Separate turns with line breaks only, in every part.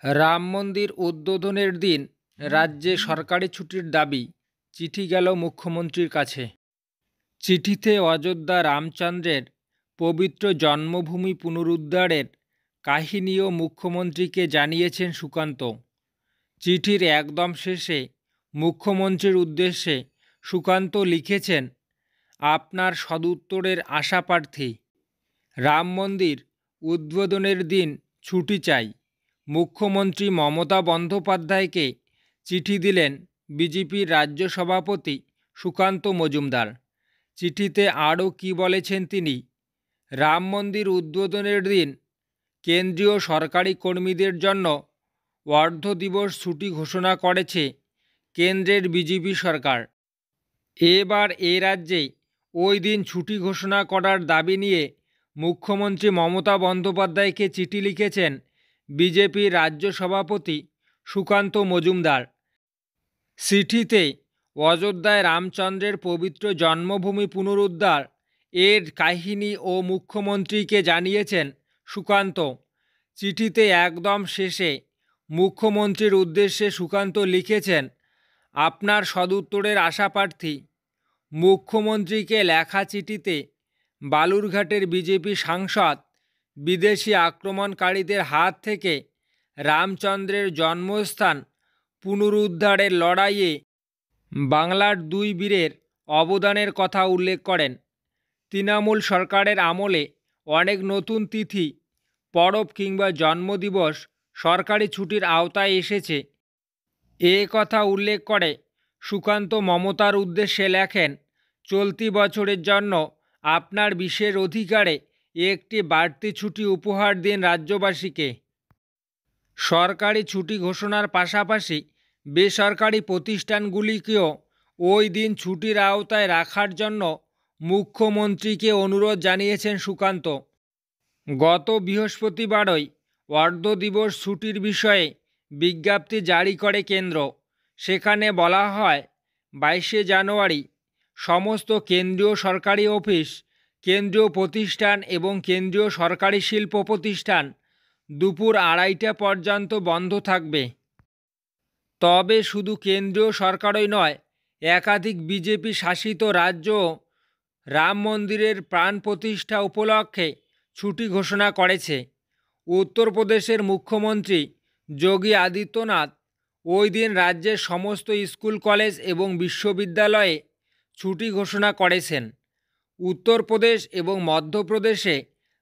রাম মন্দির উদ্বোধনের দিন রাজ্যে সরকারি ছুটির দাবি চিঠি গেল মুখ্যমন্ত্রীর কাছে। চিঠিতে অযোধ্যা রামচন্দ্রের পবিত্র জন্মভূমি পুনরুদ্ধারের কাহিনীও মুখ্যমন্ত্রীকে জানিয়েছেন সুকান্ত। চিঠির একদম শেষে মুখ্যমন্ত্রীর উদ্দেশ্যে সুকান্ত লিখেছেন, আপনার সদুত্তরের আশাপ্রার্থী। রাম মন্দির উদ্বোধনের দিন ছুটি চাই। মুখ্যমন্ত্রী মমতা বন্দ্যোপাধ্যায়কে চিঠি দিলেন বিজেপির রাজ্য সভাপতি সুকান্ত মজুমদার। চিঠিতে আরও কী বলেছেন তিনি? রাম মন্দির উদ্বোধনের দিন কেন্দ্রীয় সরকারি কর্মীদের জন্য অর্ধ দিবস ছুটি ঘোষণা করেছে কেন্দ্রের বিজেপি সরকার। এবার এ রাজ্যে ওই দিন ছুটি ঘোষণা করার দাবি নিয়ে মুখ্যমন্ত্রী মমতা বন্দ্যোপাধ্যায়কে চিঠি লিখেছেন বিজেপির রাজ্য সভাপতি সুকান্ত মজুমদার। চিঠিতে অযোধ্যায় রামচন্দ্রের পবিত্র জন্মভূমি পুনরুদ্ধার এর কাহিনী ও মুখ্যমন্ত্রীকে জানিয়েছেন সুকান্ত। চিঠিতে একদম শেষে মুখ্যমন্ত্রীর উদ্দেশ্যে সুকান্ত লিখেছেন, আপনার সদুত্তরের আশাপ্রার্থী। মুখ্যমন্ত্রীকে লেখা চিঠিতে বালুরঘাটের বিজেপি সাংসদ বিদেশি আক্রমণকারীদের হাত থেকে রামচন্দ্রের জন্মস্থান পুনরুদ্ধারের লড়াইয়ে বাংলার দুই বীরের অবদানের কথা উল্লেখ করেন। তৃণমূল সরকারের আমলে অনেক নতুন তিথি, পরব কিংবা জন্মদিবস সরকারি ছুটির আওতায় এসেছে। এ কথা উল্লেখ করে সুকান্ত মমতার উদ্দেশ্যে লেখেন, চলতি বছরের জন্য আপনার বিশেষ অধিকারে একটি বাড়তি ছুটি উপহার দিন রাজ্যবাসীকে। সরকারি ছুটি ঘোষণার পাশাপাশি বেসরকারি প্রতিষ্ঠানগুলিকেও ওই দিন ছুটির আওতায় রাখার জন্য মুখ্যমন্ত্রীকে অনুরোধ জানিয়েছেন সুকান্ত। গত বৃহস্পতিবারই অর্ধ দিবস ছুটির বিষয়ে বিজ্ঞপ্তি জারি করে কেন্দ্র। সেখানে বলা হয়, 22শে জানুয়ারি সমস্ত কেন্দ্রীয় সরকারি অফিস, কেন্দ্রীয় প্রতিষ্ঠান এবং কেন্দ্রীয় সরকারি শিল্প প্রতিষ্ঠান দুপুর 2:30টা পর্যন্ত বন্ধ থাকবে। তবে শুধু কেন্দ্রীয় সরকারই নয়, একাধিক বিজেপি শাসিত রাজ্য রাম মন্দিরের প্রাণ প্রতিষ্ঠা উপলক্ষে ছুটি ঘোষণা করেছে। উত্তরপ্রদেশের মুখ্যমন্ত্রী যোগী আদিত্যনাথ ওই দিন রাজ্যের সমস্ত স্কুল, কলেজ এবং বিশ্ববিদ্যালয়ে ছুটি ঘোষণা করেছেন। উত্তরপ্রদেশ এবং মধ্যপ্রদেশে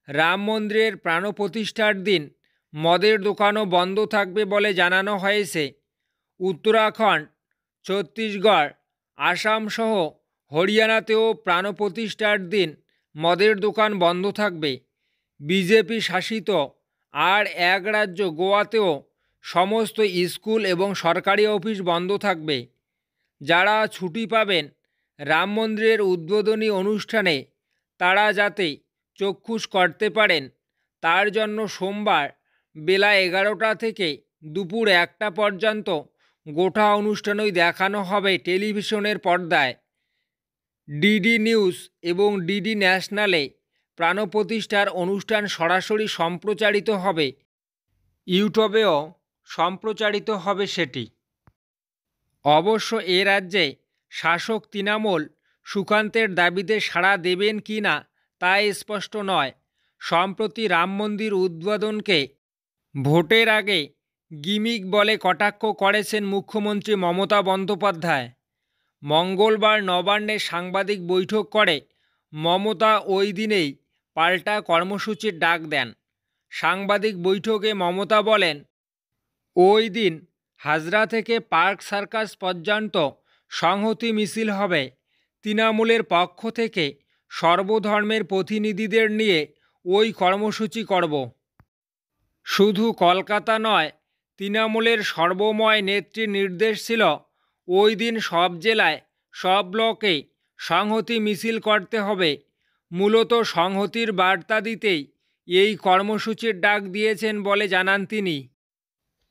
রাম মন্দিরের প্রাণ প্রতিষ্ঠার দিন মদের দোকানও বন্ধ থাকবে বলে জানানো হয়েছে। উত্তরাখণ্ড, ছত্তিশগড়, আসাম সহ হরিয়ানাতেও প্রাণ প্রতিষ্ঠার দিন মদের দোকান বন্ধ থাকবে। বিজেপি শাসিত আর এক রাজ্য গোয়াতেও সমস্ত স্কুল এবং সরকারি অফিস বন্ধ থাকবে। যারা ছুটি পাবেন রাম মন্দিরের উদ্বোধনী অনুষ্ঠানে, তারা যাতে চক্ষুষ করতে পারেন তার জন্য সোমবার বেলা 11টা থেকে দুপুর 1টা পর্যন্ত গোটা অনুষ্ঠানই দেখানো হবে টেলিভিশনের পর্দায়। ডিডি নিউজ এবং ডিডি ন্যাশনালে প্রাণ প্রতিষ্ঠার অনুষ্ঠান সরাসরি সম্প্রচারিত হবে। ইউটিউবেও সম্প্রচারিত হবে সেটি। অবশ্য এ রাজ্যে শাসক তৃণমূল সুকান্তের দাবিতে সাড়া দেবেন কি না তা স্পষ্ট নয়। সম্প্রতি রাম মন্দির উদ্বোধনকে ভোটের আগে গিমিক বলে কটাক্ষ করেছেন মুখ্যমন্ত্রী মমতা বন্দ্যোপাধ্যায়। মঙ্গলবার নবান্নে সাংবাদিক বৈঠক করে মমতা ওই দিনেই পাল্টা কর্মসূচির ডাক দেন। সাংবাদিক বৈঠকে মমতা বলেন, ওই দিন হাজরা থেকে পার্ক সার্কাস পর্যন্ত সংহতি মিছিল হবে। তৃণমূলের পক্ষ থেকে সর্বধর্মের প্রতিনিধিদের নিয়ে ওই কর্মসূচি করব। শুধু কলকাতা নয়, তৃণমূলের সর্বময় নেত্রীর নির্দেশ ছিল ওই দিন সব জেলায়, সব ব্লকে সংহতি মিছিল করতে হবে। মূলত সংহতির বার্তা দিতেই এই কর্মসূচির ডাক দিয়েছেন বলে জানান তিনি।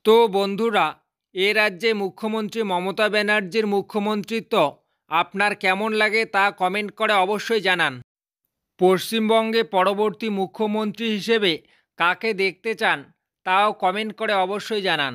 তো বন্ধুরা, এ রাজ্যে মুখ্যমন্ত্রী মমতা ব্যানার্জির মুখ্যমন্ত্রিত্ব আপনার কেমন লাগে তা কমেন্ট করে অবশ্যই জানান। পশ্চিমবঙ্গে পরবর্তী মুখ্যমন্ত্রী হিসেবে কাকে দেখতে চান তাও কমেন্ট করে অবশ্যই জানান।